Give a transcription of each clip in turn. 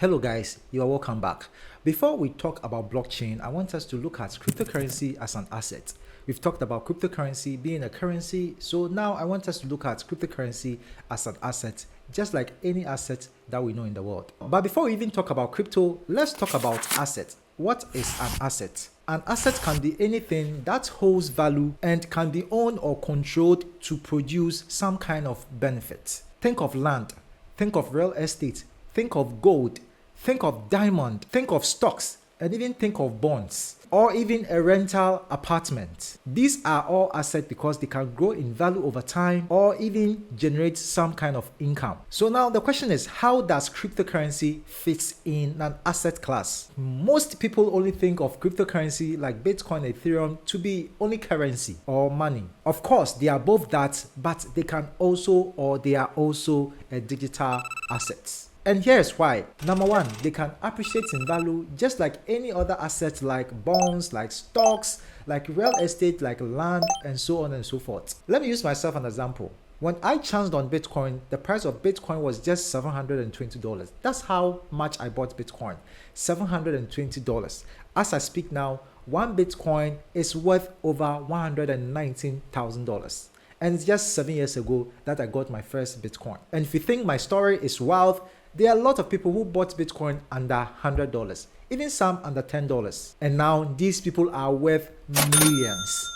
Hello guys, you are welcome back. Before we talk about blockchain, I want us to look at cryptocurrency as an asset. We've talked about cryptocurrency being a currency, so now I want us to look at cryptocurrency as an asset, just like any asset that we know in the world. But before we even talk about crypto, let's talk about assets. What is an asset? An asset can be anything that holds value and can be owned or controlled to produce some kind of benefit. Think of land, think of real estate, think of gold, think of diamond, think of stocks, and even think of bonds, or even a rental apartment. These are all assets because they can grow in value over time or even generate some kind of income. So now the question is, how does cryptocurrency fit in an asset class? Most people only think of cryptocurrency like Bitcoin Ethereum to be only currency or money. Of course, they are both that, but they are also a digital asset. And here's why. Number one, they can appreciate in value just like any other asset like bonds, like stocks, like real estate, like land, and so on and so forth. Let me use myself as an example. When I chanced on Bitcoin, the price of Bitcoin was just $720. That's how much I bought Bitcoin, $720. As I speak now, one Bitcoin is worth over $119,000. And it's just 7 years ago that I got my first Bitcoin. And if you think my story is wild, there are a lot of people who bought Bitcoin under $100, even some under $10. And now these people are worth millions.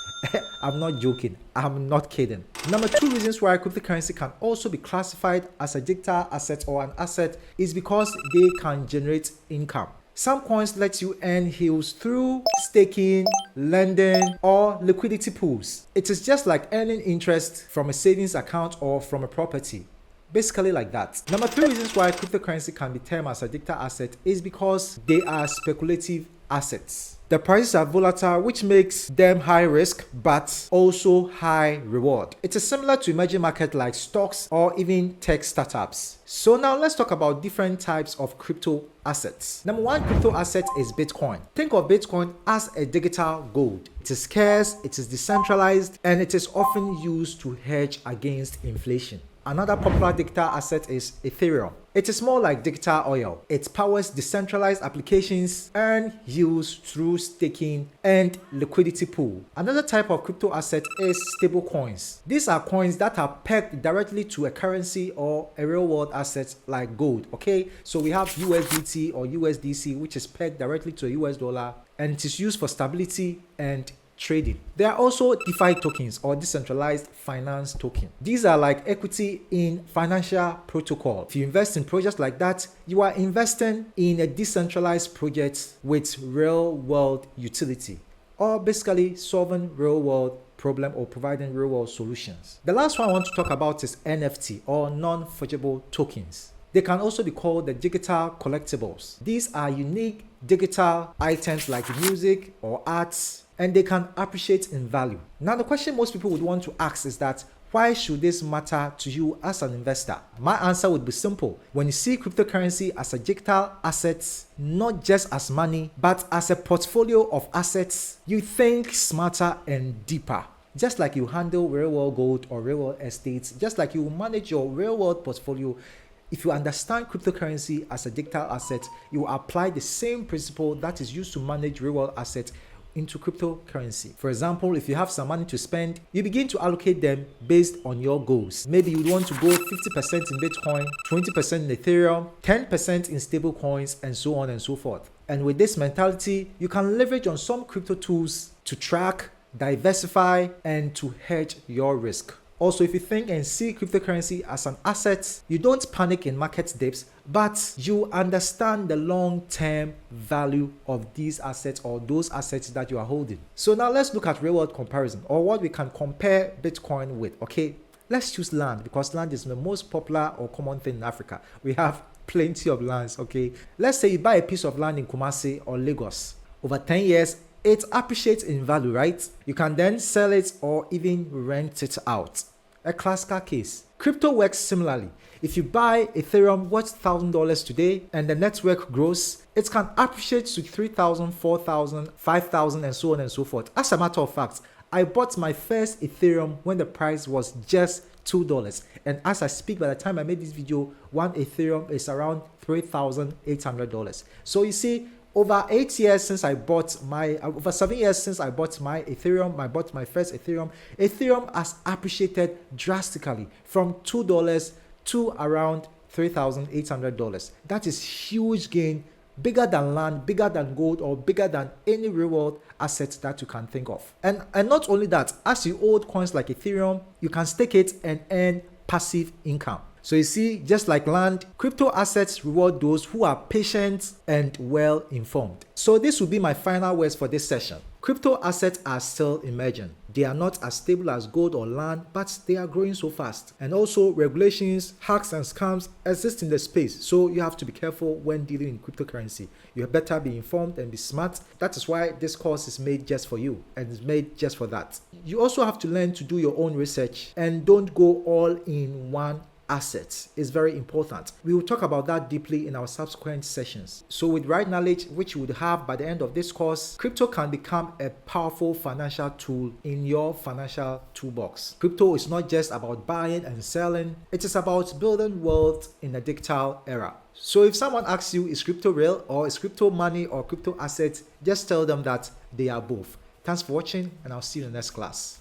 I'm not joking. I'm not kidding. Number two reasons why cryptocurrency can also be classified as a digital asset or an asset is because they can generate income. Some coins let you earn yields through staking, lending, or liquidity pools. It is just like earning interest from a savings account or from a property. Basically like that. Number three reasons why cryptocurrency can be termed as a digital asset is because they are speculative assets. The prices are volatile, which makes them high risk but also high reward. It is similar to emerging markets like stocks or even tech startups. So now let's talk about different types of crypto assets. Number one crypto asset is Bitcoin. Think of Bitcoin as a digital gold. It is scarce, it is decentralized, and it is often used to hedge against inflation. Another popular digital asset is Ethereum. It is more like digital oil. It powers decentralized applications and yields through staking and liquidity pool. Another type of crypto asset is stablecoins. These are coins that are pegged directly to a currency or a real world asset like gold. Okay, so we have USDT or USDC, which is pegged directly to a US dollar, and it is used for stability and trading. There are also DeFi tokens or decentralized finance token. These are like equity in financial protocol. If you invest in projects like that, you are investing in a decentralized project with real world utility, or basically solving real world problem or providing real world solutions. The last one I want to talk about is NFT or non-fungible tokens. They can also be called the digital collectibles. These are unique digital items like music or arts, and they can appreciate in value. Now, the question most people would want to ask is that, why should this matter to you as an investor? My answer would be simple. When you see cryptocurrency as a digital asset, not just as money, but as a portfolio of assets, you think smarter and deeper. Just like you handle real world gold or real world estates, just like you manage your real world portfolio, if you understand cryptocurrency as a digital asset, you apply the same principle that is used to manage real world assets into cryptocurrency. For example, if you have some money to spend, you begin to allocate them based on your goals. Maybe you want to go 50% in Bitcoin, 20% in Ethereum, 10% in stablecoins, and so on and so forth. And with this mentality, you can leverage on some crypto tools to track, diversify, and to hedge your risk. Also, if you think and see cryptocurrency as an asset, you don't panic in market dips, but you understand the long-term value of these assets or those assets that you are holding. So now let's look at real-world comparison, or what we can compare Bitcoin with. Okay, let's choose land because land is the most popular or common thing in Africa. We have plenty of lands. Okay, let's say you buy a piece of land in Kumasi or Lagos. Over 10 years, it appreciates in value, right? You can then sell it or even rent it out. A classical case. Crypto works similarly. If you buy Ethereum worth $1,000 today and the network grows, it can appreciate to 3,000, 4,000, 5,000, and so on and so forth. As a matter of fact, I bought my first Ethereum when the price was just $2. And as I speak, by the time I made this video, one Ethereum is around $3,800. So you see, over 8 years since I bought my, over 7 years since I bought my Ethereum, I bought my first Ethereum, Ethereum has appreciated drastically from $2 to around $3,800. That is huge gain, bigger than land, bigger than gold, or bigger than any real world asset that you can think of. And not only that, as you hold coins like Ethereum, you can stake it and earn passive income. So you see, just like land, crypto assets reward those who are patient and well informed. So this will be my final words for this session. Crypto assets are still emerging. They are not as stable as gold or land, but they are growing so fast. And also regulations, hacks and scams exist in the space. So you have to be careful when dealing in cryptocurrency. You better be informed and be smart. That is why this course is made just for you and is made just for that. You also have to learn to do your own research and don't go all in one assets. Is very important. We will talk about that deeply in our subsequent sessions. So with right knowledge, which you would have by the end of this course, crypto can become a powerful financial tool in your financial toolbox. Crypto is not just about buying and selling, it is about building wealth in a digital era. So if someone asks you, is crypto real, or is crypto money or crypto assets, just tell them that they are both. Thanks for watching, and I'll see you in the next class.